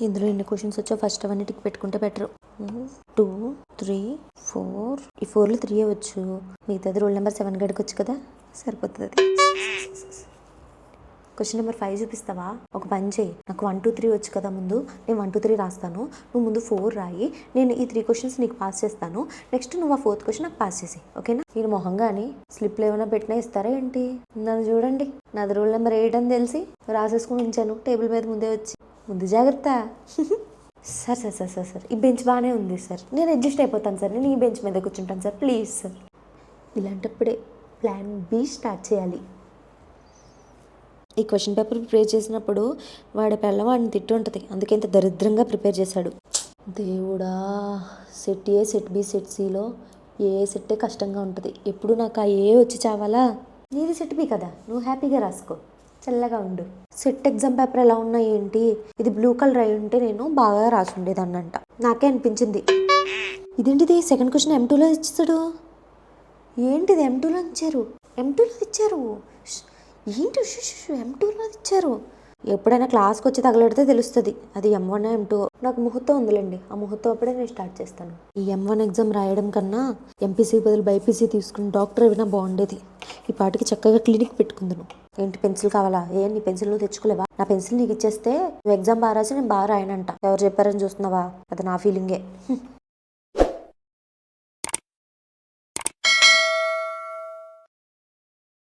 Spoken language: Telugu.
ఇందులో ఎన్ని క్వశ్చన్స్ వచ్చో ఫస్ట్ అవన్నీ టిక్ పెట్టుకుంటే బెటర్. 2, 3, 4. ఈ 4లో 3 వచ్చు, మిగతాది రోల్ నెంబర్ 7 గడికి వచ్చు కదా, సరిపోతుంది. క్వశ్చన్ నెంబర్ 5 చూపిస్తావా? ఒక పని చేయి, నాకు 1, 2, 3 వచ్చు కదా, ముందు నేను 1, 2, 3 రాస్తాను, నువ్వు ముందు 4 రాయి, నేను ఈ 3 క్వశ్చన్స్ నీకు పాస్ చేస్తాను, నెక్స్ట్ నువ్వు ఆ 4th క్వశ్చన్ నాకు పాస్ చేసి, ఓకేనా? మీరు మొహం కానీ స్లిప్లు ఏమైనా పెట్టినా ఇస్తారా ఏంటి? నన్ను చూడండి, నాది రోల్ నెంబర్ 8 అని తెలిసి రాసేసుకుని ఉంచాను టేబుల్ మీద ముందే వచ్చి. ముందు జాగ్రత్త. Sir sir sir sir sir ఈ బెంచ్ బాగానే ఉంది సార్, నేను అడ్జస్ట్ అయిపోతాను సార్, నేను ఈ బెంచ్ మీద కూర్చుంటాను సార్, ప్లీజ్ సార్. ఇలాంటప్పుడే ప్లాన్ బి స్టార్ట్ చేయాలి. ఈ క్వశ్చన్ పేపర్ ప్రిపేర్ చేసినప్పుడు వాడి పిల్ల వాడిని తిట్టు ఉంటుంది, అందుకే ఇంత దరిద్రంగా ప్రిపేర్ చేశాడు. దేవుడా, సెట్ ఏ, సెట్ బి, సెట్ సిలో ఏ సెట్టే కష్టంగా ఉంటుంది. ఎప్పుడు నాకు ఆ ఏ వచ్చి చావాలా? నీది సెట్ బి కదా, నువ్వు హ్యాపీగా రాసుకో, చల్లగా ఉండు. సెట్ ఎగ్జామ్ పేపర్ ఎలా ఉన్నాయి ఏంటి? ఇది బ్లూ కలర్ అయి ఉంటే నేను బాగా రాసి ఉండేదాన్నంట, నాకే అనిపించింది. ఇదేంటిది సెకండ్ క్వశ్చన్ M2లో ఇచ్చాడు. ఏంటిది M2లో ఇచ్చారు? M2లో ఇచ్చారు ఏంటి? M2లో ఇచ్చారు. ఎప్పుడైనా క్లాస్కి వచ్చి తగలడితే తెలుస్తుంది అది M1 M2. నాకు ముహూర్తం ఉందిలేండి, ఆ ముహూర్తం అప్పుడే నేను స్టార్ట్ చేస్తాను. ఈ M1 ఎగ్జామ్ రాయడం కన్నా ఎంపీసీ బదులు బైపీసీ తీసుకుని డాక్టర్ అయినా బాగుండేది. ఈ పాటికి చక్కగా క్లినిక్ పెట్టుకుందాను. ఏంటి పెన్సిల్ కావాలా? నీ పెన్సిల్ నువ్వు తెచ్చుకోలేవా? నా పెన్సిల్ నీకు ఇచ్చేస్తే నువ్వు ఎగ్జామ్ బాగా రాసి నేను బాగా రాయనంట. ఎవరు చెప్పారని చూస్తున్నావా? అది నా ఫీలింగే.